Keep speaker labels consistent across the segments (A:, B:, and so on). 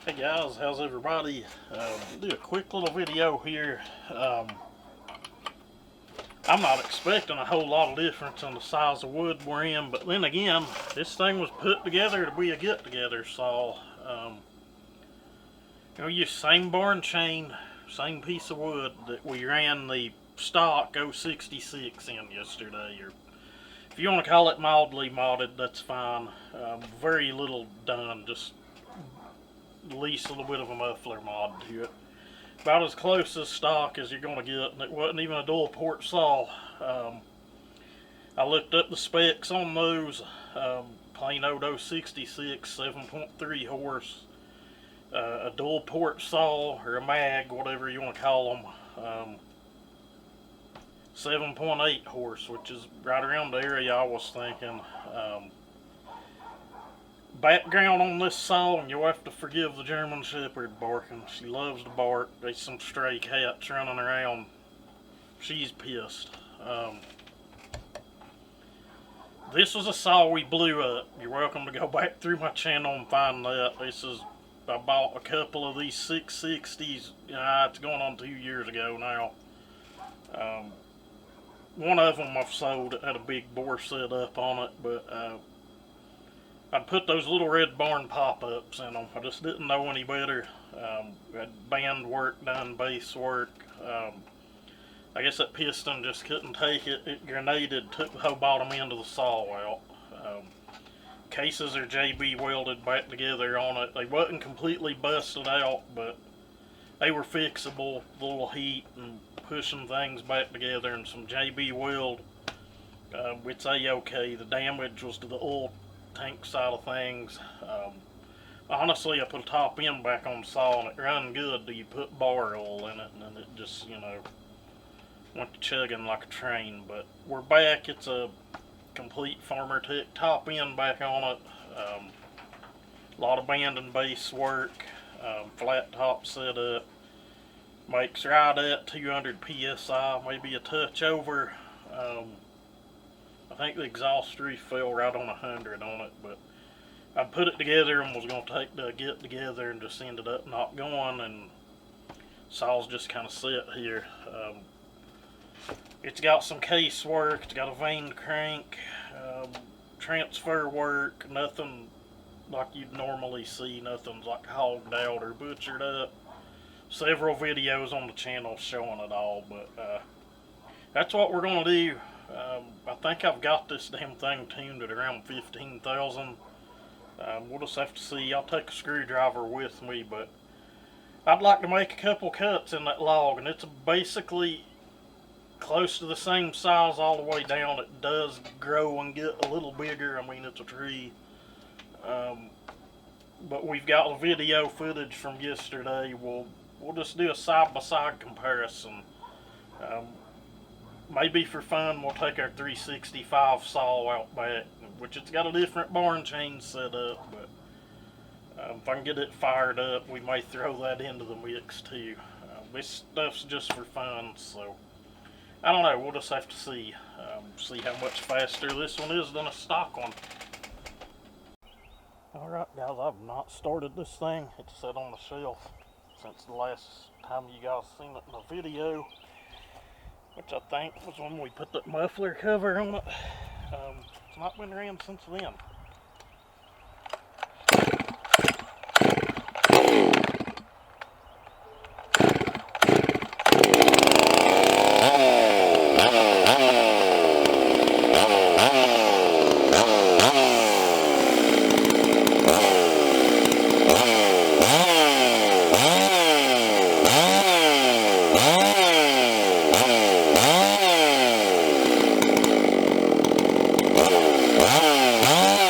A: Hey guys, how's everybody? Do a quick little video here. I'm not expecting a whole lot of difference in the size of wood we're in, but then again, this thing was put together to be a get-together saw. Use same barn chain, same piece of wood that we ran the stock 066 in yesterday, or if you want to call it mildly modded, that's fine. Very little done, just at least a little bit of a muffler mod to it. About as close as stock as you're going to get, and it wasn't even a dual port saw. I looked up the specs on those. Plain old 066, 7.3 horse, a dual port saw, or a mag, whatever you want to call them. 7.8 horse, which is right around the area I was thinking. Background on this saw, and you'll have to forgive the German Shepherd barking. She loves to bark. There's some stray cats running around. She's pissed. This was a saw we blew up. You're welcome to go back through my channel and find that. I bought a couple of these 660s. It's going on 2 years ago now. One of them I've sold. It had a big bore set up on it, but I'd put those little red barn pop-ups in them. I just didn't know any better. Had band work done, bass work. I guess that piston just couldn't take it. It grenaded, took the whole bottom end of the saw out. Cases are JB welded back together on it. They wasn't completely busted out, but they were fixable. A little heat and pushing things back together, and some JB weld. It's a-okay. The damage was to the oil tank side of things. Honestly, I put a top end back on the saw and it ran good till you put bar oil in it, and then it just, went to chugging like a train. But we're back. It's a complete Farmertec top end back on it. A lot of band and bass work. Flat top setup. Makes right at 200 psi, maybe a touch over. I think the exhaust reef fell right on 100 on it, but I put it together and was going to take the get together and just ended up not going, and saw's just kind of set here. It's got some case work, it's got a veined crank, transfer work, nothing like you'd normally see, nothing's like hogged out or butchered up. Several videos on the channel showing it all, but that's what we're going to do. I think I've got this damn thing tuned at around 15,000. We'll just have to see. I'll take a screwdriver with me, but I'd like to make a couple cuts in that log, and it's basically close to the same size all the way down. It does grow and get a little bigger. I mean, it's a tree. But we've got the video footage from yesterday. We'll just do a side-by-side comparison. Maybe for fun, we'll take our 365 saw out back, which it's got a different barn chain set up, but if I can get it fired up, we may throw that into the mix too. This stuff's just for fun, so I don't know, we'll just have to see how much faster this one is than a stock one. Alright guys, I've not started this thing. It's set on the shelf since the last time you guys seen it in the video, which I think was when we put that muffler cover on it. It's not been ran since then.
B: Wow.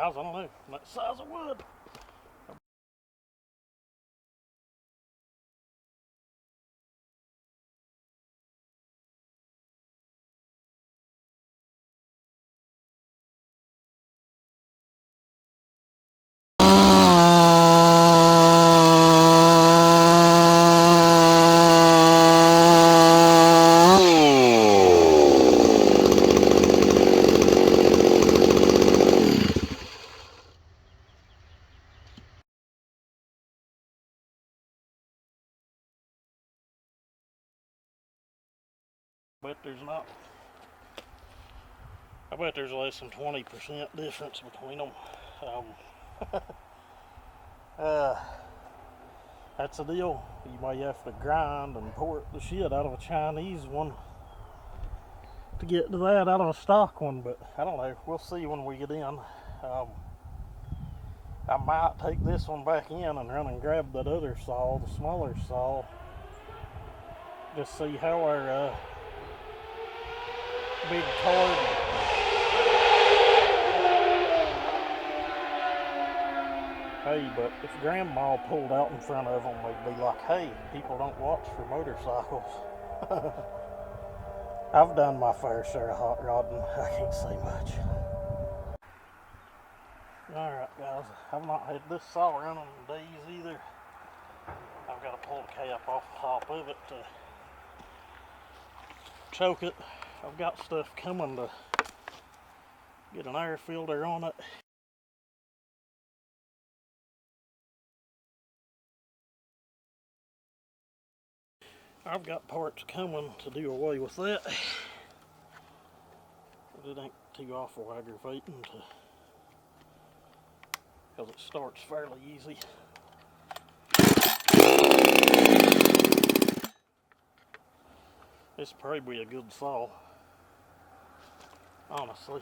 A: size, I don't know, that size of wood. But there's not. I bet there's less than 20% difference between them. That's the deal. You may have to grind and port the shit out of a Chinese one to get to that out of a stock one, but I don't know. We'll see when we get in. I might take this one back in and run and grab that other saw, the smaller saw. Just see how our big card. Hey, but if Grandma pulled out in front of them, they'd be like, hey, people don't watch for motorcycles. I've done my fair share of hot rodding. I can't say much. Alright guys, I've not had this saw running in days either. I've got to pull the cap off the top of it to choke it. I've got stuff coming to get an air filter on it. I've got parts coming to do away with that. But it ain't too awful aggravating because it starts fairly easy. This probably a good saw, honestly.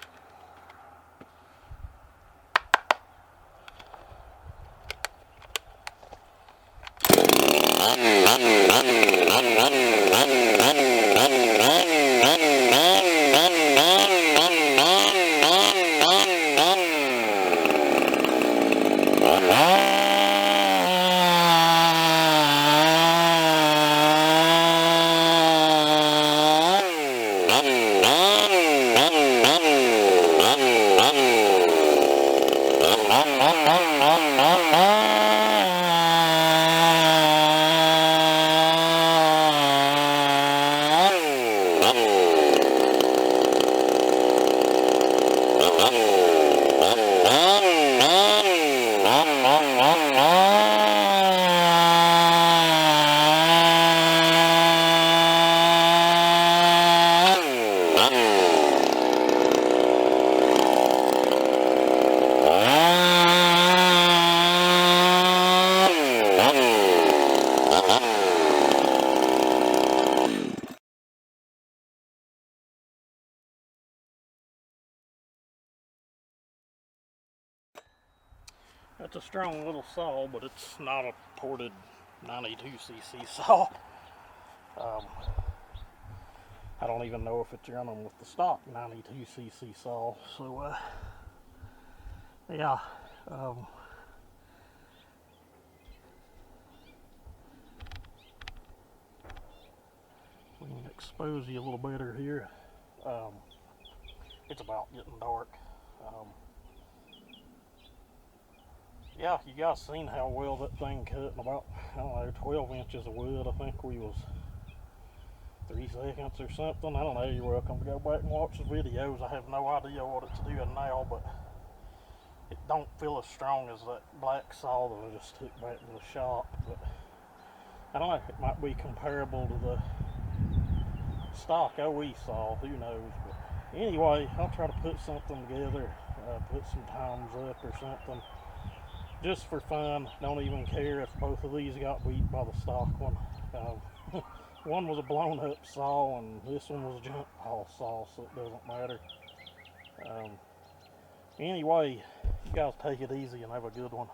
A: That's a strong little saw, but it's not a ported 92cc saw. I don't even know if it's running with the stock 92cc saw. So, yeah. We can expose you a little better here. It's about getting dark. Yeah, you guys seen how well that thing cut in about, I don't know, 12 inches of wood. I think we was 3 seconds or something. I don't know, you're welcome to go back and watch the videos. I have no idea what it's doing now, but it don't feel as strong as that black saw that I just took back to the shop. But I don't know, it might be comparable to the stock OE saw, who knows. But anyway, I'll try to put something together, put some times up or something. Just for fun. Don't even care if both of these got beat by the stock one. One was a blown up saw and this one was a jump ball saw, so it doesn't matter. Anyway, you guys take it easy and have a good one.